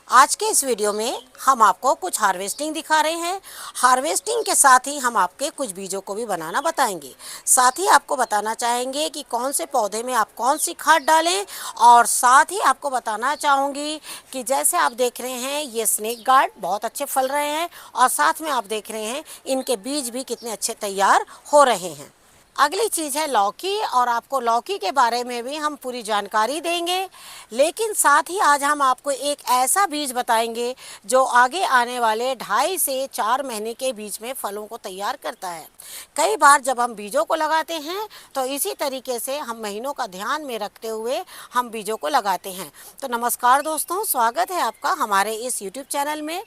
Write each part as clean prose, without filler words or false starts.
आज के इस वीडियो में हम आपको कुछ हार्वेस्टिंग दिखा रहे हैं। हार्वेस्टिंग के साथ ही हम आपके कुछ बीजों को भी बनाना बताएंगे। साथ ही आपको बताना चाहेंगे कि कौन से पौधे में आप कौन सी खाद डालें, और साथ ही आपको बताना चाहूँगी कि जैसे आप देख रहे हैं ये स्नेक गार्ड बहुत अच्छे फल रहे हैं, और साथ में आप देख रहे हैं इनके बीज भी कितने अच्छे तैयार हो रहे हैं। अगली चीज़ है लौकी, और आपको लौकी के बारे में भी हम पूरी जानकारी देंगे। लेकिन साथ ही आज हम आपको एक ऐसा बीज बताएंगे जो आगे आने वाले 2.5 से 4 महीने के बीच में फलों को तैयार करता है। कई बार जब हम बीजों को लगाते हैं तो इसी तरीके से हम महीनों का ध्यान में रखते हुए हम बीजों को लगाते हैं। तो नमस्कार दोस्तों, स्वागत है आपका हमारे इस YouTube चैनल में।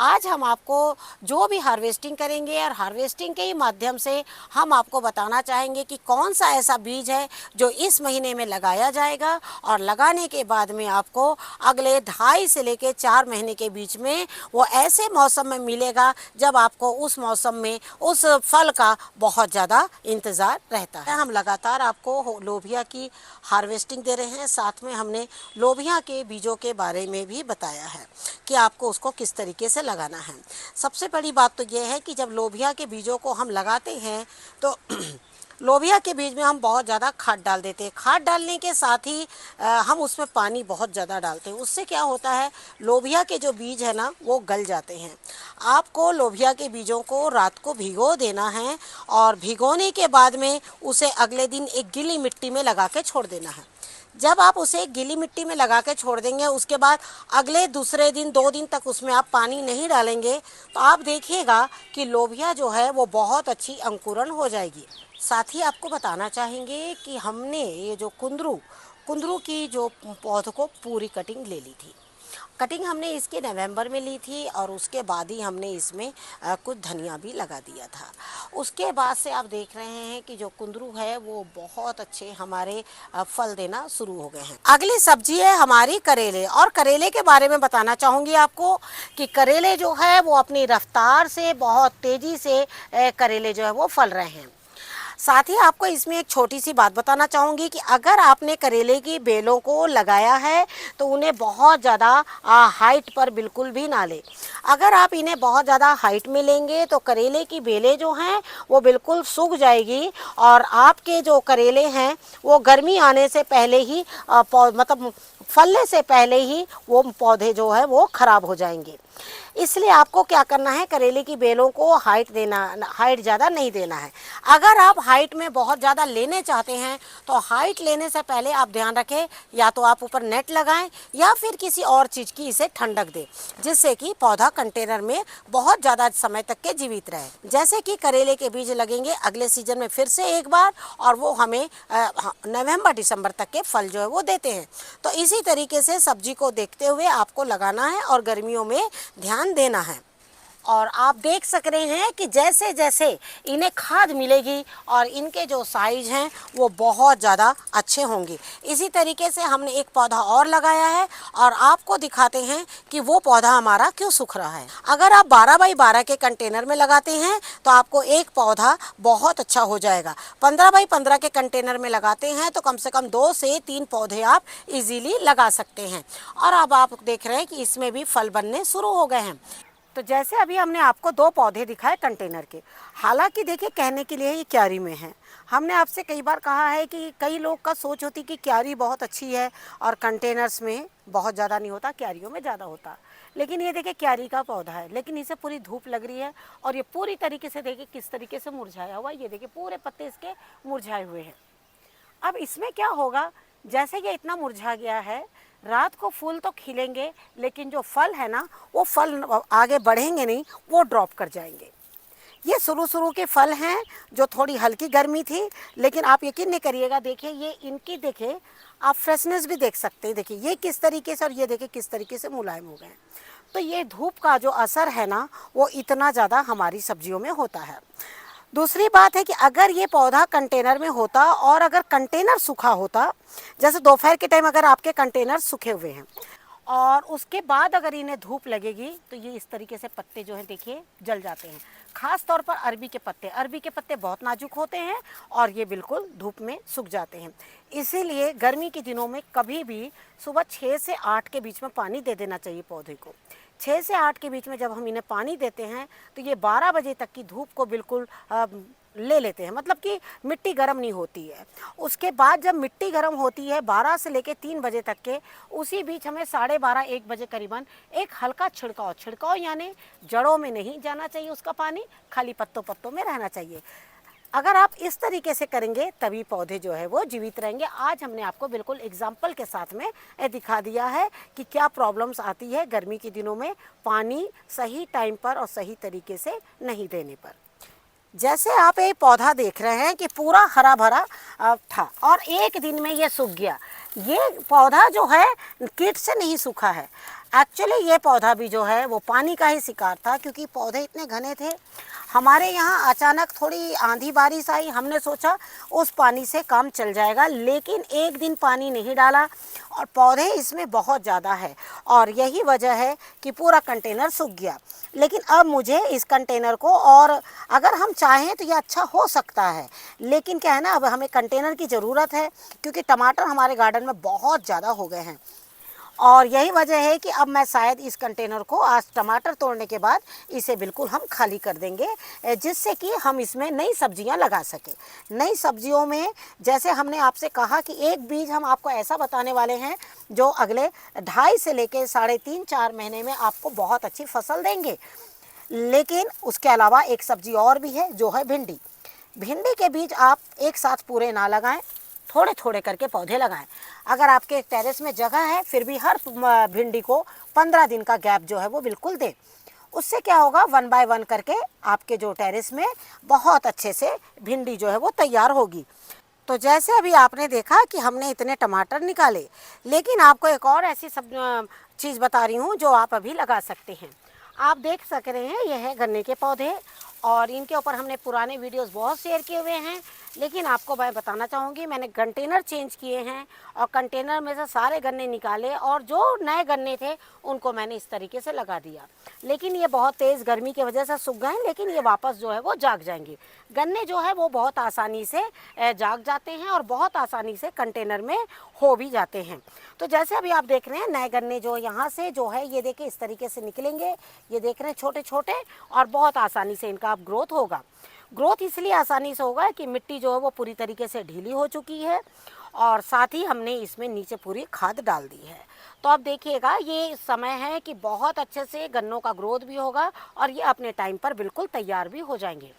आज हम आपको जो भी हार्वेस्टिंग करेंगे, और हार्वेस्टिंग के ही माध्यम से हम आपको बताना चाहेंगे कि कौन सा ऐसा बीज है जो इस महीने में लगाया जाएगा, और लगाने के बाद में आपको अगले 2.5 से लेकर 4 महीने के बीच में वो ऐसे मौसम में मिलेगा जब आपको उस मौसम में उस फल का बहुत ज़्यादा इंतज़ार रहता है। हम लगातार आपको लोबिया की हार्वेस्टिंग दे रहे हैं, साथ में हमने लोबिया के बीजों के बारे में भी बताया है कि आपको उसको किस तरीके से लगाना है। सबसे बड़ी बात तो यह है कि जब लोबिया के बीजों को हम लगाते हैं तो लोबिया के बीज में हम बहुत ज़्यादा खाद डाल देते हैं। खाद डालने के साथ ही हम उसमें पानी बहुत ज़्यादा डालते हैं। उससे क्या होता है, लोबिया के जो बीज है ना वो गल जाते हैं। आपको लोबिया के बीजों को रात को भिगो देना है, और भिगोने के बाद में उसे अगले दिन एक गीली मिट्टी में लगा के छोड़ देना है। जब आप उसे गीली मिट्टी में लगा के छोड़ देंगे, उसके बाद अगले दूसरे दिन 2 दिन तक उसमें आप पानी नहीं डालेंगे, तो आप देखिएगा कि लोबिया जो है वो बहुत अच्छी अंकुरण हो जाएगी। साथ ही आपको बताना चाहेंगे कि हमने ये जो कुंदरू की जो पौध को पूरी कटिंग ले ली थी। कटिंग हमने इसके नवंबर में ली थी, और उसके बाद ही हमने इसमें कुछ धनिया भी लगा दिया था। उसके बाद से आप देख रहे हैं कि जो कुंदरू है वो बहुत अच्छे हमारे फल देना शुरू हो गए हैं। अगली सब्जी है हमारी करेले, और करेले के बारे में बताना चाहूँगी आपको कि करेले जो है वो अपनी रफ्तार से बहुत तेज़ी से करेले जो है वो फल रहे हैं। साथ ही आपको इसमें एक छोटी सी बात बताना चाहूँगी कि अगर आपने करेले की बेलों को लगाया है तो उन्हें बहुत ज़्यादा हाइट पर बिल्कुल भी ना लें। अगर आप इन्हें बहुत ज़्यादा हाइट में लेंगे तो करेले की बेलें जो हैं वो बिल्कुल सूख जाएगी, और आपके जो करेले हैं वो गर्मी आने से पहले ही मतलब फलने से पहले ही वो पौधे जो है वो ख़राब हो जाएंगे। इसलिए आपको क्या करना है, करेले की बेलों को हाइट ज़्यादा नहीं देना है। अगर आप हाइट में बहुत ज़्यादा लेने चाहते हैं तो हाइट लेने से पहले आप ध्यान रखें, या तो आप ऊपर नेट लगाएं या फिर किसी और चीज़ की इसे ठंडक दें, जिससे कि पौधा कंटेनर में बहुत ज़्यादा समय तक के जीवित रहे। जैसे कि करेले के बीज लगेंगे अगले सीजन में फिर से एक बार, और वो हमें नवंबर दिसंबर तक के फल जो है वो देते हैं। तो इसी तरीके से सब्जी को देखते हुए आपको लगाना है, और गर्मियों में ध्यान देना है। और आप देख सक रहे हैं कि जैसे जैसे इन्हें खाद मिलेगी और इनके जो साइज हैं वो बहुत ज़्यादा अच्छे होंगे। इसी तरीके से हमने एक पौधा और लगाया है, और आपको दिखाते हैं कि वो पौधा हमारा क्यों सूख रहा है। अगर आप 12 बाई 12 के कंटेनर में लगाते हैं तो आपको एक पौधा बहुत अच्छा हो जाएगा। 15 बाई 15 के कंटेनर में लगाते हैं तो कम से कम 2 से 3 पौधे आप इजीली लगा सकते हैं। और अब आप देख रहे हैं कि इसमें भी फल बनने शुरू हो गए हैं। तो जैसे अभी हमने आपको 2 पौधे दिखाए कंटेनर के, हालांकि देखिए कहने के लिए ये क्यारी में है। हमने आपसे कई बार कहा है कि कई लोग का सोच होती कि क्यारी बहुत अच्छी है और कंटेनर्स में बहुत ज़्यादा नहीं होता, क्यारियों में ज़्यादा होता। लेकिन ये देखिए क्यारी का पौधा है, लेकिन इसे पूरी धूप लग रही है, और ये पूरी तरीके से देखिए किस तरीके से मुरझाया हुआ है। ये देखिए पूरे पत्ते इसके मुरझाए हुए हैं। अब इसमें क्या होगा, जैसे ये इतना मुरझा गया है, रात को फूल तो खिलेंगे लेकिन जो फल है ना वो फल आगे बढ़ेंगे नहीं, वो ड्रॉप कर जाएंगे। ये शुरू के फल हैं जो थोड़ी हल्की गर्मी थी, लेकिन आप यकीन नहीं करिएगा, देखिए ये इनकी देखिए आप फ्रेशनेस भी देख सकते हैं। देखिए ये किस तरीके से, और ये देखिए किस तरीके से मुलायम हो गए हैं। तो ये धूप का जो असर है ना वो इतना ज़्यादा हमारी सब्जियों में होता है। दूसरी बात है कि अगर ये पौधा कंटेनर में होता और अगर कंटेनर सूखा होता, जैसे दोपहर के टाइम अगर आपके कंटेनर सूखे हुए हैं और उसके बाद अगर इन्हें धूप लगेगी तो ये इस तरीके से पत्ते जो हैं देखिए जल जाते हैं। ख़ास तौर पर अरबी के पत्ते बहुत नाजुक होते हैं और ये बिल्कुल धूप में सूख जाते हैं। इसीलिए गर्मी के दिनों में कभी भी सुबह 6 से 8 के बीच में पानी दे देना चाहिए पौधे को। 6 से 8 के बीच में जब हम इन्हें पानी देते हैं तो ये 12 बजे तक की धूप को बिल्कुल ले लेते हैं, मतलब कि मिट्टी गर्म नहीं होती है। उसके बाद जब मिट्टी गर्म होती है 12 से लेकर 3 बजे तक के, उसी बीच हमें 12:30-1 बजे करीबन एक हल्का छिड़काव यानी जड़ों में नहीं जाना चाहिए उसका पानी, खाली पत्तों में रहना चाहिए। अगर आप इस तरीके से करेंगे तभी पौधे जो है वो जीवित रहेंगे। आज हमने आपको बिल्कुल एग्जाम्पल के साथ में दिखा दिया है कि क्या प्रॉब्लम्स आती है गर्मी के दिनों में पानी सही टाइम पर और सही तरीके से नहीं देने पर। जैसे आप ये पौधा देख रहे हैं कि पूरा हरा भरा था और एक दिन में ये सूख गया। ये पौधा जो है कीट से नहीं सूखा है, एक्चुअली ये पौधा भी जो है वो पानी का ही शिकार था, क्योंकि पौधे इतने घने थे। हमारे यहाँ अचानक थोड़ी आंधी बारिश आई, हमने सोचा उस पानी से काम चल जाएगा, लेकिन एक दिन पानी नहीं डाला और पौधे इसमें बहुत ज़्यादा है और यही वजह है कि पूरा कंटेनर सूख गया। लेकिन अब मुझे इस कंटेनर को, और अगर हम चाहें तो ये अच्छा हो सकता है, लेकिन क्या है ना, अब हमें कंटेनर की ज़रूरत है क्योंकि टमाटर हमारे गार्डन में बहुत ज़्यादा हो गए हैं। और यही वजह है कि अब मैं शायद इस कंटेनर को आज टमाटर तोड़ने के बाद इसे बिल्कुल हम खाली कर देंगे, जिससे कि हम इसमें नई सब्जियां लगा सकें। नई सब्जियों में जैसे हमने आपसे कहा कि एक बीज हम आपको ऐसा बताने वाले हैं जो अगले 2.5 से लेकर 3.5-4 महीने में आपको बहुत अच्छी फसल देंगे। लेकिन उसके अलावा एक सब्जी और भी है जो है भिंडी। भिंडी के बीज आप एक साथ पूरे ना लगाएं, थोड़े थोड़े करके पौधे लगाएं। अगर आपके टेरेस में जगह है फिर भी हर भिंडी को 15 दिन का गैप जो है वो बिल्कुल दें। उससे क्या होगा, 1 बाय 1 करके आपके जो टेरेस में बहुत अच्छे से भिंडी जो है वो तैयार होगी। तो जैसे अभी आपने देखा कि हमने इतने टमाटर निकाले, लेकिन आपको एक और ऐसी सब चीज़ बता रही हूँ जो आप अभी लगा सकते हैं। आप देख सक रहे हैं यह है गन्ने के पौधे और इनके ऊपर हमने पुराने वीडियोस बहुत शेयर किए हुए हैं, लेकिन आपको मैं बताना चाहूँगी मैंने कंटेनर चेंज किए हैं और कंटेनर में से सारे गन्ने निकाले और जो नए गन्ने थे उनको मैंने इस तरीके से लगा दिया। लेकिन ये बहुत तेज़ गर्मी की वजह से सूख गए, लेकिन ये वापस जो है वो जाग जाएंगे। गन्ने जो है वो बहुत आसानी से जाग जाते हैं और बहुत आसानी से कंटेनर में हो भी जाते हैं। तो जैसे अभी आप देख रहे हैं नए गन्ने जो यहाँ से जो है ये देखिए इस तरीके से निकलेंगे, ये देख रहे हैं छोटे छोटे, और बहुत आसानी से इनका अब ग्रोथ होगा। ग्रोथ इसलिए आसानी से होगा कि मिट्टी जो है वो पूरी तरीके से ढीली हो चुकी है और साथ ही हमने इसमें नीचे पूरी खाद डाल दी है। तो अब देखिएगा ये समय है कि बहुत अच्छे से गन्नों का ग्रोथ भी होगा और ये अपने टाइम पर बिल्कुल तैयार भी हो जाएंगे।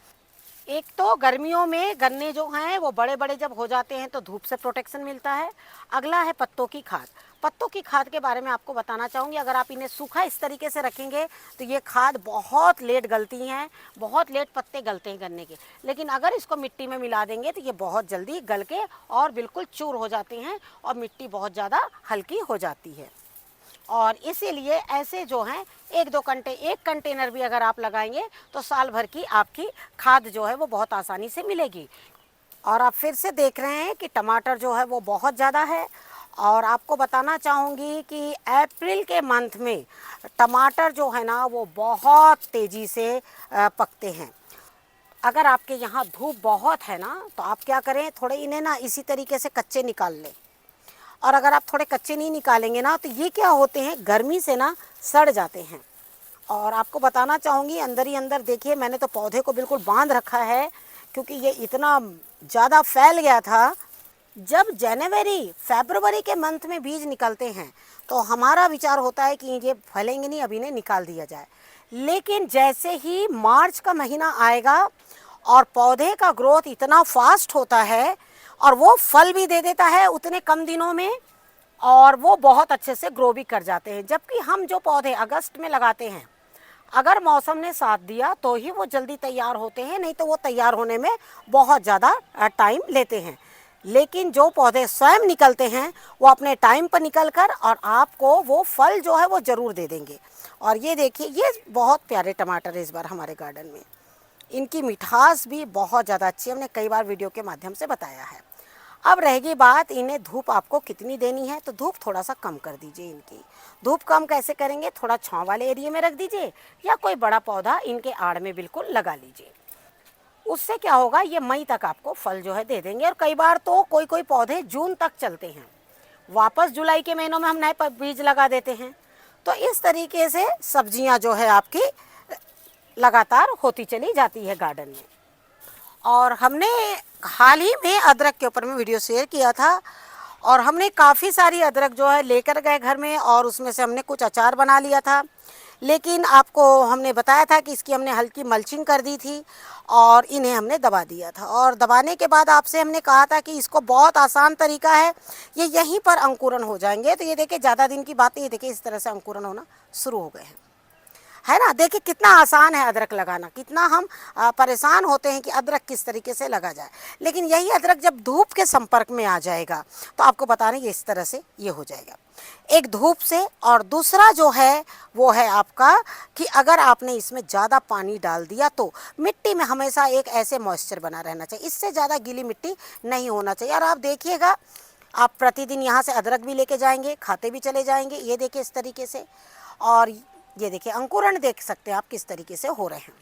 एक तो गर्मियों में गन्ने जो हैं वो बड़े बड़े जब हो जाते हैं तो धूप से प्रोटेक्शन मिलता है। अगला है पत्तों की खाद। पत्तों की खाद के बारे में आपको बताना चाहूँगी, अगर आप इन्हें सूखा इस तरीके से रखेंगे तो ये खाद बहुत लेट गलती हैं, बहुत लेट पत्ते गलते हैं गन्ने के। लेकिन अगर इसको मिट्टी में मिला देंगे तो ये बहुत जल्दी गल के और बिल्कुल चूर हो जाते हैं और मिट्टी बहुत ज़्यादा हल्की हो जाती है। और इसीलिए ऐसे जो हैं एक कंटेनर भी अगर आप लगाएंगे तो साल भर की आपकी खाद जो है वो बहुत आसानी से मिलेगी। और आप फिर से देख रहे हैं कि टमाटर जो है वो बहुत ज़्यादा है और आपको बताना चाहूँगी कि अप्रैल के मंथ में टमाटर जो है ना वो बहुत तेज़ी से पकते हैं। अगर आपके यहाँ धूप बहुत है ना तो आप क्या करें, थोड़े इन्हें ना इसी तरीके से कच्चे निकाल लें। और अगर आप थोड़े कच्चे नहीं निकालेंगे ना तो ये क्या होते हैं, गर्मी से ना सड़ जाते हैं। और आपको बताना चाहूँगी अंदर ही अंदर देखिए मैंने तो पौधे को बिल्कुल बांध रखा है क्योंकि ये इतना ज़्यादा फैल गया था। जब फरवरी के मंथ में बीज निकलते हैं तो हमारा विचार होता है कि ये फैलेंगे नहीं, अभी इन्हें निकाल दिया जाए। लेकिन जैसे ही मार्च का महीना आएगा और पौधे का ग्रोथ इतना फास्ट होता है और वो फल भी दे देता है उतने कम दिनों में और वो बहुत अच्छे से ग्रो भी कर जाते हैं। जबकि हम जो पौधे अगस्त में लगाते हैं, अगर मौसम ने साथ दिया तो ही वो जल्दी तैयार होते हैं, नहीं तो वो तैयार होने में बहुत ज़्यादा टाइम लेते हैं। लेकिन जो पौधे स्वयं निकलते हैं वो अपने टाइम पर निकल कर और आपको वो फल जो है वो ज़रूर दे देंगे। और ये देखिए ये बहुत प्यारे टमाटर है इस बार हमारे गार्डन में, इनकी मिठास भी बहुत ज़्यादा अच्छी है, हमने कई बार वीडियो के माध्यम से बताया है। अब रहेगी बात इन्हें धूप आपको कितनी देनी है, तो धूप थोड़ा सा कम कर दीजिए इनकी। धूप कम कैसे करेंगे, थोड़ा छांव वाले एरिया में रख दीजिए या कोई बड़ा पौधा इनके आड़ में बिल्कुल लगा लीजिए। उससे क्या होगा, ये मई तक आपको फल जो है दे देंगे। और कई बार तो कोई कोई पौधे जून तक चलते हैं, वापस जुलाई के महीनों में हम नए बीज लगा देते हैं। तो इस तरीके से सब्जियां जो है आपकी लगातार होती चली जाती है गार्डन में। और हमने हाल ही में अदरक के ऊपर में वीडियो शेयर किया था और हमने काफ़ी सारी अदरक जो है लेकर गए घर में और उसमें से हमने कुछ अचार बना लिया था। लेकिन आपको हमने बताया था कि इसकी हमने हल्की मल्चिंग कर दी थी और इन्हें हमने दबा दिया था। और दबाने के बाद आपसे हमने कहा था कि इसको बहुत आसान तरीका है, ये यहीं पर अंकुरन हो जाएंगे। तो ये देखिए ज़्यादा दिन की बात है, ये देखिए इस तरह से अंकुरन होना शुरू हो गए हैं, है ना। देखिए कितना आसान है अदरक लगाना, कितना हम परेशान होते हैं कि अदरक किस तरीके से लगा जाए। लेकिन यही अदरक जब धूप के संपर्क में आ जाएगा तो आपको बता रहे हैं इस तरह से ये हो जाएगा, एक धूप से। और दूसरा जो है वो है आपका कि अगर आपने इसमें ज़्यादा पानी डाल दिया तो मिट्टी में हमेशा एक ऐसे मॉइस्चर बना रहना चाहिए, इससे ज़्यादा गीली मिट्टी नहीं होना चाहिए। और आप देखिएगा, आप प्रतिदिन यहाँ से अदरक भी लेके जाएंगे, खाते भी चले जाएंगे। ये देखिए इस तरीके से, और ये देखिए अंकुरण देख सकते हैं आप किस तरीके से हो रहे हैं।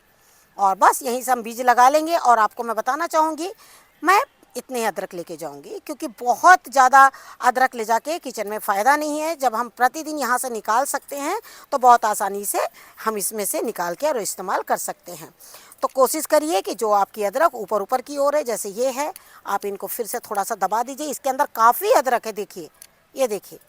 और बस यहीं से हम बीज लगा लेंगे। और आपको मैं बताना चाहूँगी, मैं इतने अदरक लेके जाऊंगी क्योंकि बहुत ज़्यादा अदरक ले जाके किचन में फ़ायदा नहीं है। जब हम प्रतिदिन यहाँ से निकाल सकते हैं तो बहुत आसानी से हम इसमें से निकाल के और इस्तेमाल कर सकते हैं। तो कोशिश करिए कि जो आपकी अदरक ऊपर ऊपर की ओर है, जैसे ये है, आप इनको फिर से थोड़ा सा दबा दीजिए। इसके अंदर काफ़ी अदरक है, देखिए, ये देखिए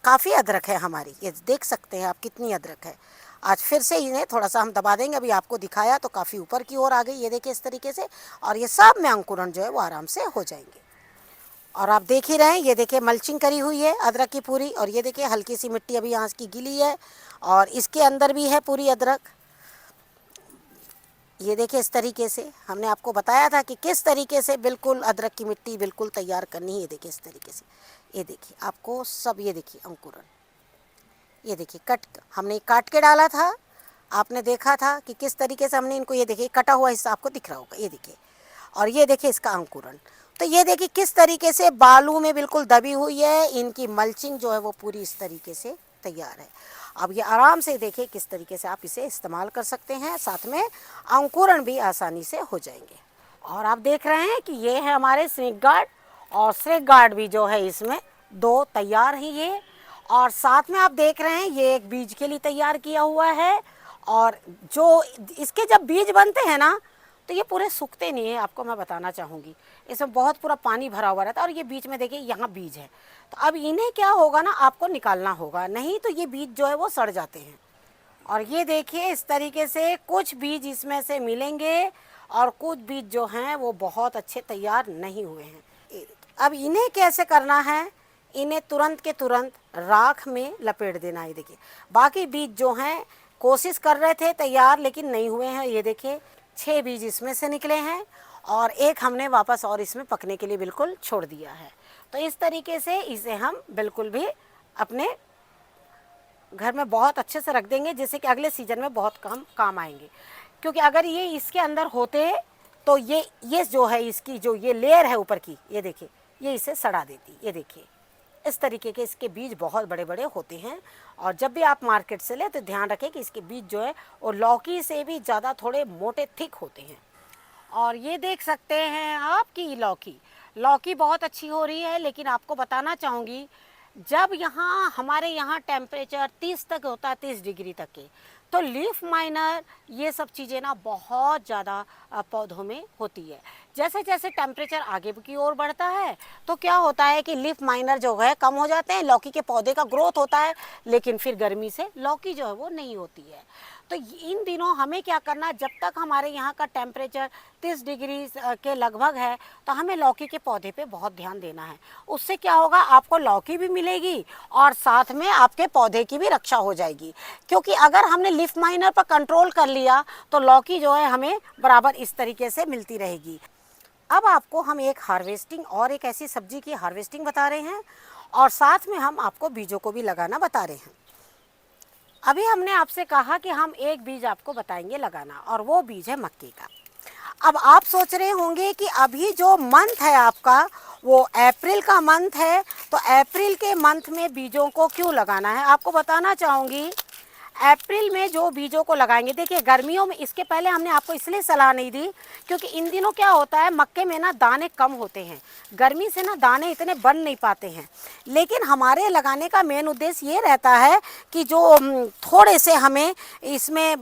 काफ़ी अदरक है हमारी, ये देख सकते हैं आप कितनी अदरक है। आज फिर से इन्हें थोड़ा सा हम दबा देंगे। अभी आपको दिखाया तो काफ़ी ऊपर की ओर आ गई, ये देखिए इस तरीके से। और ये सब में अंकुरण जो है वो आराम से हो जाएंगे। और आप देख ही रहे हैं, ये देखिए मल्चिंग करी हुई है अदरक की पूरी। और ये देखिए हल्की सी मिट्टी अभी यहाँ की गीली है और इसके अंदर भी है पूरी अदरक। ये देखिए इस तरीके से हमने आपको बताया था कि किस तरीके से बिल्कुल अदरक की मिट्टी बिल्कुल तैयार करनी है। ये देखिए इस तरीके से, ये देखिए आपको सब, ये देखिए अंकुरण, ये देखिए हमने काट के डाला था, आपने देखा था कि किस तरीके से हमने इनको, ये देखिए कटा हुआ हिस्सा आपको दिख रहा होगा, ये देखिए। और ये देखिए इसका अंकुरण, तो ये देखिए किस तरीके से बालू में बिल्कुल दबी हुई है। इनकी मल्चिंग जो है वो पूरी इस तरीके से तैयार है। अब ये आराम से देखिए किस तरीके से आप इसे इस्तेमाल कर सकते हैं, साथ में अंकुरण भी आसानी से हो जाएंगे। और आप देख रहे हैं कि ये है हमारे स्नेक गार्ड, और स्नेक गार्ड भी जो है इसमें 2 तैयार ही ये। और साथ में आप देख रहे हैं ये एक बीज के लिए तैयार किया हुआ है। और जो इसके जब बीज बनते हैं ना तो ये पूरे सूखते नहीं है, आपको मैं बताना चाहूँगी। इसमें बहुत पूरा पानी भरा हुआ रहता है। और ये बीच में देखिए यहाँ बीज है, तो अब इन्हें क्या होगा ना, आपको निकालना होगा, नहीं तो ये बीज जो है वो सड़ जाते हैं। और ये देखिए इस तरीके से कुछ बीज इसमें से मिलेंगे और कुछ बीज जो हैं वो बहुत अच्छे तैयार नहीं हुए हैं। अब इन्हें कैसे करना है, इन्हें तुरंत के तुरंत राख में लपेट देना है। देखिए बाकी बीज जो हैं कोशिश कर रहे थे तैयार लेकिन नहीं हुए हैं। ये देखिए 6 बीज इसमें से निकले हैं और एक हमने वापस और इसमें पकने के लिए बिल्कुल छोड़ दिया है। तो इस तरीके से इसे हम बिल्कुल भी अपने घर में बहुत अच्छे से रख देंगे, जिससे कि अगले सीजन में बहुत काम आएंगे। क्योंकि अगर ये इसके अंदर होते तो ये जो है इसकी जो ये लेयर है ऊपर की, ये देखिए ये इसे सड़ा देती। ये देखिए इस तरीके के इसके बीज बहुत बड़े बड़े होते हैं। और जब भी आप मार्केट से ले तो ध्यान रखें कि इसके बीज जो है वो लौकी से भी ज़्यादा थोड़े मोटे थिक होते हैं। और ये देख सकते हैं आपकी लौकी बहुत अच्छी हो रही है। लेकिन आपको बताना चाहूँगी, जब यहाँ हमारे यहाँ टेम्परेचर 30 तक होता है, 30 डिग्री तक के, तो लीफ माइनर ये सब चीज़ें ना बहुत ज़्यादा पौधों में होती है। जैसे जैसे टेम्परेचर आगे की ओर बढ़ता है तो क्या होता है कि लीफ माइनर जो है कम हो जाते हैं, लौकी के पौधे का ग्रोथ होता है, लेकिन फिर गर्मी से लौकी जो है वो नहीं होती है। तो इन दिनों हमें क्या करना, जब तक हमारे यहाँ का टेम्परेचर 30 डिग्री के लगभग है तो हमें लौकी के पौधे पे बहुत ध्यान देना है। उससे क्या होगा, आपको लौकी भी मिलेगी और साथ में आपके पौधे की भी रक्षा हो जाएगी। क्योंकि अगर हमने लीफ माइनर पर कंट्रोल कर लिया तो लौकी जो है हमें बराबर इस तरीके से मिलती रहेगी। अब आपको हम एक हार्वेस्टिंग और एक ऐसी सब्जी की हार्वेस्टिंग बता रहे हैं और साथ में हम आपको बीजों को भी लगाना बता रहे हैं। अभी हमने आपसे कहा कि हम एक बीज आपको बताएंगे लगाना, और वो बीज है मक्के का। अब आप सोच रहे होंगे कि अभी जो मंथ है आपका वो अप्रैल का मंथ है, तो अप्रैल के मंथ में बीजों को क्यों लगाना है आपको बताना चाहूँगी। अप्रैल में जो बीजों को लगाएंगे, देखिए गर्मियों में इसके पहले हमने आपको इसलिए सलाह नहीं दी क्योंकि इन दिनों क्या होता है, मक्के में ना दाने कम होते हैं, गर्मी से ना दाने इतने बन नहीं पाते हैं। लेकिन हमारे लगाने का मेन उद्देश्य ये रहता है कि जो थोड़े से हमें इसमें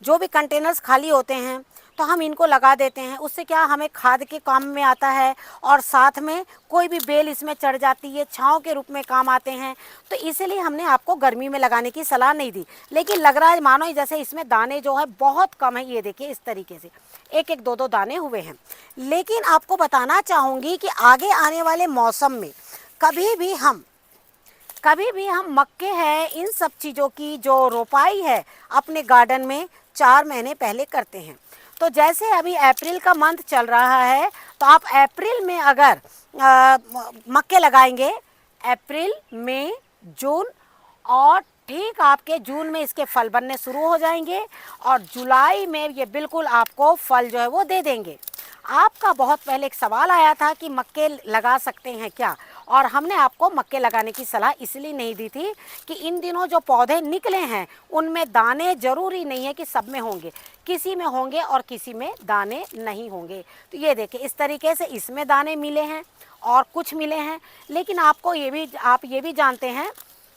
जो भी कंटेनर्स खाली होते हैं तो हम इनको लगा देते हैं, उससे क्या हमें खाद के काम में आता है और साथ में कोई भी बेल इसमें चढ़ जाती है, छांव के रूप में काम आते हैं। तो इसीलिए हमने आपको गर्मी में लगाने की सलाह नहीं दी। लेकिन लग रहा है मानो जैसे इसमें दाने जो है बहुत कम है, ये देखिए इस तरीके से एक एक दो दो दाने हुए हैं। लेकिन आपको बताना चाहूँगी कि आगे आने वाले मौसम में कभी भी हम मक्के हैं, इन सब चीज़ों की जो रोपाई है अपने गार्डन में 4 महीने पहले करते हैं। तो जैसे अभी अप्रैल का मंथ चल रहा है, तो आप अप्रैल में अगर मक्के लगाएंगे, अप्रैल मई जून, और ठीक आपके जून में इसके फल बनने शुरू हो जाएंगे और जुलाई में ये बिल्कुल आपको फल जो है वो दे देंगे। आपका बहुत पहले एक सवाल आया था कि मक्के लगा सकते हैं क्या, और हमने आपको मक्के लगाने की सलाह इसलिए नहीं दी थी कि इन दिनों जो पौधे निकले हैं उनमें दाने ज़रूरी नहीं है कि सब में होंगे, किसी में होंगे और किसी में दाने नहीं होंगे। तो ये देखिए इस तरीके से इसमें दाने मिले हैं और कुछ मिले हैं। लेकिन आप ये भी जानते हैं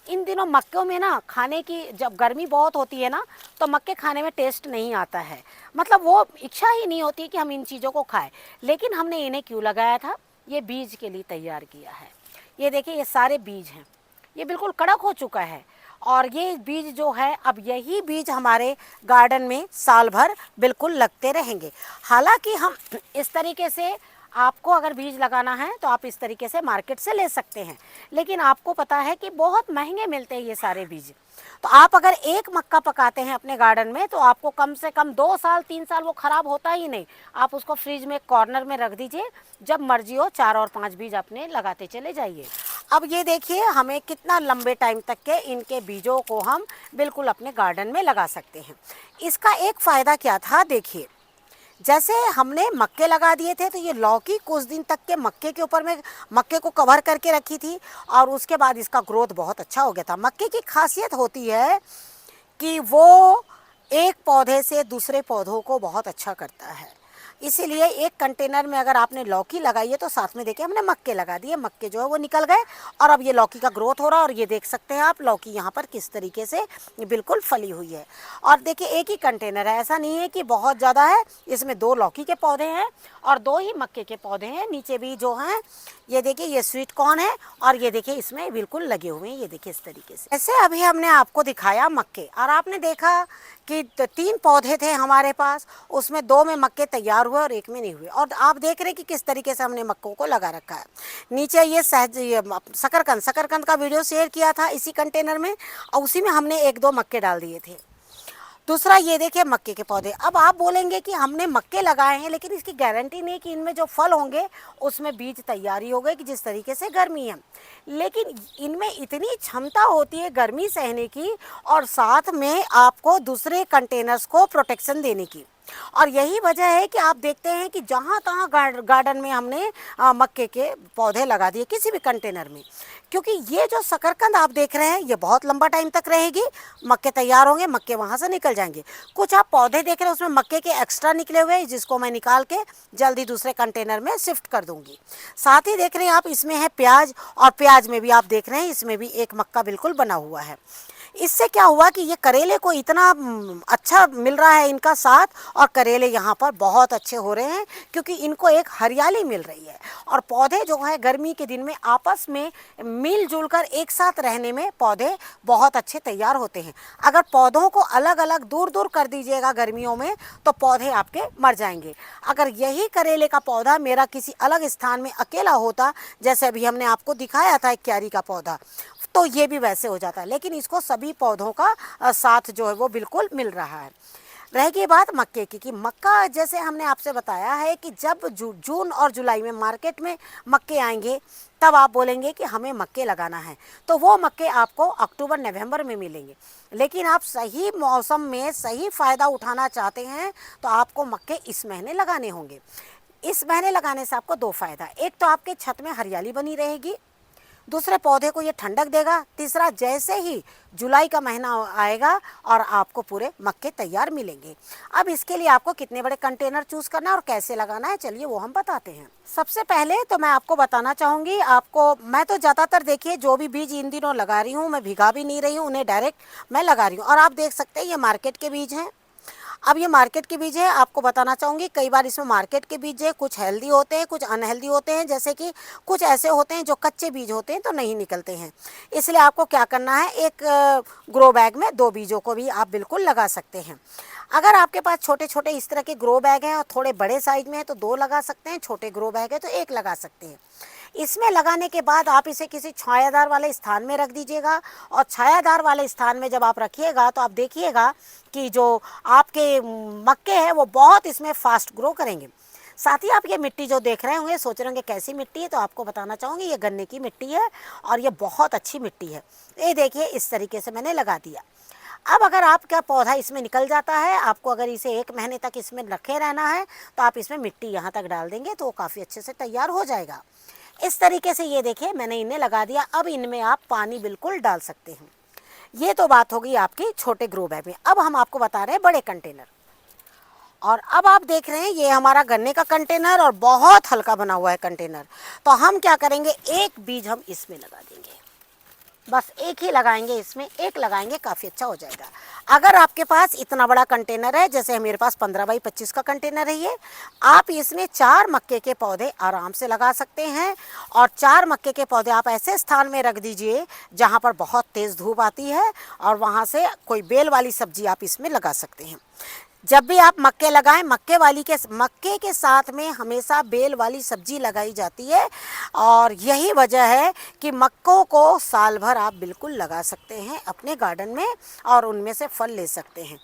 इन दिनों मक्कों में ना खाने की, जब गर्मी बहुत होती है ना तो मक्के खाने में टेस्ट नहीं आता है, मतलब वो इच्छा ही नहीं होती कि हम इन चीज़ों को खाएं। लेकिन हमने इन्हें क्यों लगाया था, ये बीज के लिए तैयार किया है। ये देखिए ये सारे बीज हैं, ये बिल्कुल कड़क हो चुका है और ये बीज जो है अब यही बीज हमारे गार्डन में साल भर बिल्कुल लगते रहेंगे। हालांकि हम इस तरीके से, आपको अगर बीज लगाना है तो आप इस तरीके से मार्केट से ले सकते हैं, लेकिन आपको पता है कि बहुत महंगे मिलते हैं ये सारे बीज। तो आप अगर एक मक्का पकाते हैं अपने गार्डन में तो आपको कम से कम 2 साल 3 साल वो ख़राब होता ही नहीं। आप उसको फ्रिज में कॉर्नर में रख दीजिए, जब मर्जी हो 4 और 5 बीज अपने लगाते चले जाइए। अब ये देखिए हमें कितना लंबे टाइम तक के इनके बीजों को हम बिल्कुल अपने गार्डन में लगा सकते हैं। इसका एक फ़ायदा क्या था, देखिए जैसे हमने मक्के लगा दिए थे तो ये लौकी कुछ दिन तक के मक्के के ऊपर में मक्के को कवर करके रखी थी और उसके बाद इसका ग्रोथ बहुत अच्छा हो गया था। मक्के की खासियत होती है कि वो एक पौधे से दूसरे पौधों को बहुत अच्छा करता है, इसीलिए एक कंटेनर में अगर आपने लौकी लगाई है तो साथ में देखिए हमने मक्के लगा दिए, मक्के जो है वो निकल गए और अब ये लौकी का ग्रोथ हो रहा है। और ये देख सकते हैं आप लौकी यहाँ पर किस तरीके से बिल्कुल फली हुई है। और देखिए एक ही कंटेनर है, ऐसा नहीं है कि बहुत ज़्यादा है, इसमें 2 लौकी के पौधे हैं और 2 ही मक्के के पौधे हैं। नीचे भी जो हैं ये देखिए ये स्वीट कॉर्न है और ये देखिए इसमें बिल्कुल लगे हुए हैं, ये देखिए इस तरीके से। ऐसे अभी हमने आपको दिखाया मक्के और आपने देखा कि 3 पौधे थे हमारे पास, उसमें 2 में मक्के तैयार हुए और 1 में नहीं हुए। और आप देख रहे हैं कि किस तरीके से हमने मक्कों को लगा रखा है। नीचे ये शकरकंद का वीडियो शेयर किया था इसी कंटेनर में और उसी में हमने 1-2 मक्के डाल दिए थे। दूसरा ये देखिए मक्के के पौधे। अब आप बोलेंगे कि हमने मक्के लगाए हैं लेकिन इसकी गारंटी नहीं कि इनमें जो फल होंगे उसमें बीज तैयारी हो गई, कि जिस तरीके से गर्मी है। लेकिन इनमें इतनी क्षमता होती है गर्मी सहने की और साथ में आपको दूसरे कंटेनर्स को प्रोटेक्शन देने की। और यही वजह है कि आप देखते हैं कि जहाँ तहाँ गार्डन में हमने मक्के के पौधे लगा दिए किसी भी कंटेनर में, क्योंकि ये जो शकरकंद आप देख रहे हैं ये बहुत लंबा टाइम तक रहेगी। मक्के तैयार होंगे, मक्के वहाँ से निकल जाएंगे। कुछ आप पौधे देख रहे हैं उसमें मक्के के एक्स्ट्रा निकले हुए हैं, जिसको मैं निकाल के जल्दी दूसरे कंटेनर में शिफ्ट कर दूंगी। साथ ही देख रहे हैं आप इसमें है प्याज, और प्याज में भी आप देख रहे हैं इसमें भी एक मक्का बिल्कुल बना हुआ है। इससे क्या हुआ कि ये करेले को इतना अच्छा मिल रहा है इनका साथ, और करेले यहाँ पर बहुत अच्छे हो रहे हैं क्योंकि इनको एक हरियाली मिल रही है। और पौधे जो है गर्मी के दिन में आपस में मिलजुल कर एक साथ रहने में पौधे बहुत अच्छे तैयार होते हैं। अगर पौधों को अलग अलग दूर दूर कर दीजिएगा गर्मियों में तो पौधे आपके मर जाएंगे। अगर यही करेले का पौधा मेरा किसी अलग स्थान में अकेला होता, जैसे अभी हमने आपको दिखाया था एक क्यारी का पौधा, तो ये भी वैसे हो जाता है। लेकिन इसको सभी पौधों का साथ जो है वो बिल्कुल मिल रहा है। रह गई बात मक्के की, कि मक्का जैसे हमने आपसे बताया है कि जब जून और जुलाई में मार्केट में मक्के आएंगे तब आप बोलेंगे कि हमें मक्के लगाना है, तो वो मक्के आपको अक्टूबर नवंबर में मिलेंगे। लेकिन आप सही मौसम में सही फ़ायदा उठाना चाहते हैं तो आपको मक्के इस महीने लगाने होंगे। इस महीने लगाने से आपको 2 फ़ायदा, एक तो आपके छत में हरियाली बनी रहेगी, दूसरे पौधे को ये ठंडक देगा, तीसरा जैसे ही जुलाई का महीना आएगा और आपको पूरे मक्के तैयार मिलेंगे। अब इसके लिए आपको कितने बड़े कंटेनर चूज़ करना है और कैसे लगाना है, चलिए वो हम बताते हैं। सबसे पहले तो मैं आपको बताना चाहूँगी, मैं तो ज़्यादातर देखिए जो भी बीज इन दिनों लगा रही हूँ, मैं भिगा भी नहीं रही हूँ, उन्हें डायरेक्ट मैं लगा रही हूँ। और आप देख सकते हैं ये मार्केट के बीज हैं। अब ये मार्केट के बीज है, आपको बताना चाहूँगी कई बार इसमें मार्केट के बीज है, कुछ हेल्दी होते हैं, कुछ अनहेल्दी होते हैं, जैसे कि कुछ ऐसे होते हैं जो कच्चे बीज होते हैं तो नहीं निकलते हैं। इसलिए आपको क्या करना है, एक ग्रो बैग में 2 बीजों को भी आप बिल्कुल लगा सकते हैं। अगर आपके पास छोटे छोटे इस तरह के ग्रो बैग हैं और थोड़े बड़े साइज में है तो 2 लगा सकते हैं, छोटे ग्रो बैग है तो 1 लगा सकते हैं। इसमें लगाने के बाद आप इसे किसी छायादार वाले स्थान में रख दीजिएगा, और छायादार वाले स्थान में जब आप रखिएगा तो आप देखिएगा कि जो आपके मक्के हैं वो बहुत इसमें फास्ट ग्रो करेंगे। साथ ही आप ये मिट्टी जो देख रहे होंगे सोच रहे होंगे कैसी मिट्टी है, तो आपको बताना चाहूँगी ये गन्ने की मिट्टी है और ये बहुत अच्छी मिट्टी है। ये देखिए इस तरीके से मैंने लगा दिया। अब अगर आपका पौधा इसमें निकल जाता है, आपको अगर इसे 1 महीने तक इसमें रखे रहना है तो आप इसमें मिट्टी यहाँ तक डाल देंगे तो वो काफ़ी अच्छे से तैयार हो जाएगा। इस तरीके से ये देखिए मैंने इन्हें लगा दिया। अब इनमें आप पानी बिल्कुल डाल सकते हैं। ये तो बात हो गई आपकी छोटे ग्रो बैग में। अब हम आपको बता रहे हैं बड़े कंटेनर। और अब आप देख रहे हैं ये हमारा गन्ने का कंटेनर और बहुत हल्का बना हुआ है कंटेनर। तो हम क्या करेंगे, एक बीज हम इसमें लगा देंगे, बस एक ही लगाएंगे, इसमें एक लगाएंगे, काफ़ी अच्छा हो जाएगा। अगर आपके पास इतना बड़ा कंटेनर है, जैसे मेरे पास 15 बाई 25 का कंटेनर है ये, आप इसमें 4 मक्के के पौधे आराम से लगा सकते हैं। और 4 मक्के के पौधे आप ऐसे स्थान में रख दीजिए जहाँ पर बहुत तेज़ धूप आती है, और वहाँ से कोई बेल वाली सब्जी आप इसमें लगा सकते हैं। जब भी आप मक्के लगाएं, मक्के के साथ में हमेशा बेल वाली सब्जी लगाई जाती है, और यही वजह है कि मक्कों को साल भर आप बिल्कुल लगा सकते हैं अपने गार्डन में और उनमें से फल ले सकते हैं।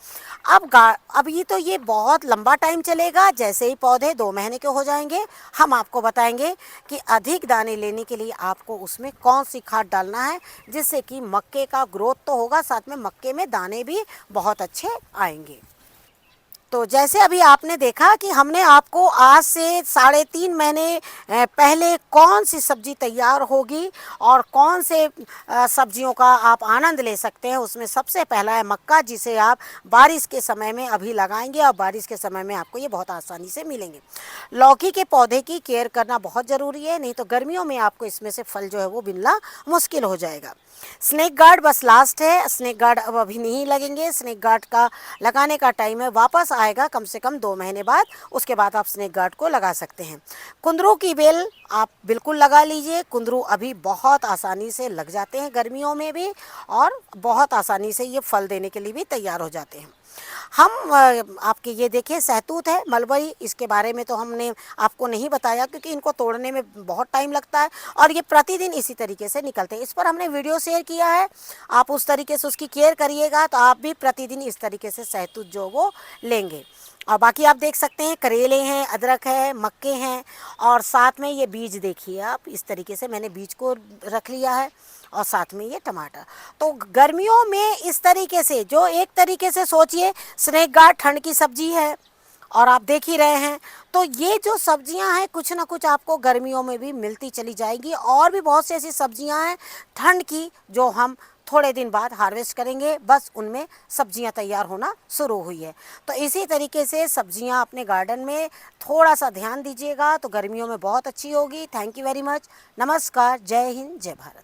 अब ये बहुत लंबा टाइम चलेगा। जैसे ही पौधे 2 महीने के हो जाएंगे हम आपको बताएंगे कि अधिक दाने लेने के लिए आपको उसमें कौन सी खाद डालना है, जिससे कि मक्के का ग्रोथ तो होगा, साथ में मक्के में दाने भी बहुत अच्छे आएंगे। तो जैसे अभी आपने देखा कि हमने आपको आज से 3.5 महीने पहले कौन सी सब्जी तैयार होगी और कौन से सब्जियों का आप आनंद ले सकते हैं, उसमें सबसे पहला है मक्का, जिसे आप बारिश के समय में अभी लगाएंगे और बारिश के समय में आपको ये बहुत आसानी से मिलेंगे। लौकी के पौधे की केयर करना बहुत ज़रूरी है, नहीं तो गर्मियों में आपको इसमें से फल जो है वो मिलना मुश्किल हो जाएगा। स्नेक गार्ड बस लास्ट है, स्नेक गार्ड अब अभी नहीं लगेंगे। स्नेक गार्ड का लगाने का टाइम है, वापस आएगा कम से कम 2 महीने बाद, उसके बाद आप स्नेक गार्ड को लगा सकते हैं। कुंदरू की बेल आप बिल्कुल लगा लीजिए। कुंदरू अभी बहुत आसानी से लग जाते हैं गर्मियों में भी, और बहुत आसानी से ये फल देने के लिए भी तैयार हो जाते हैं। हम आपके ये देखिए सहतूत है, मलबरी, इसके बारे में तो हमने आपको नहीं बताया क्योंकि इनको तोड़ने में बहुत टाइम लगता है और ये प्रतिदिन इसी तरीके से निकलते हैं। इस पर हमने वीडियो शेयर किया है, आप उस तरीके से उसकी केयर करिएगा तो आप भी प्रतिदिन इस तरीके से सहतूत जो वो लेंगे। और बाकी आप देख सकते हैं करेले हैं, अदरक है, मक्के हैं, और साथ में ये बीज देखिए आप, इस तरीके से मैंने बीज को रख लिया है, और साथ में ये टमाटर। तो गर्मियों में इस तरीके से, जो एक तरीके से सोचिए स्नेक गार्ड ठंड की सब्जी है और आप देख ही रहे हैं, तो ये जो सब्जियां हैं कुछ ना कुछ आपको गर्मियों में भी मिलती चली जाएगी। और भी बहुत सी ऐसी सब्जियां हैं ठंड की जो हम थोड़े दिन बाद हार्वेस्ट करेंगे, बस उनमें सब्जियां तैयार होना शुरू हुई है। तो इसी तरीके से सब्जियां अपने गार्डन में थोड़ा सा ध्यान दीजिएगा तो गर्मियों में बहुत अच्छी होगी। Thank you very much. नमस्कार, जय हिंद, जय भारत।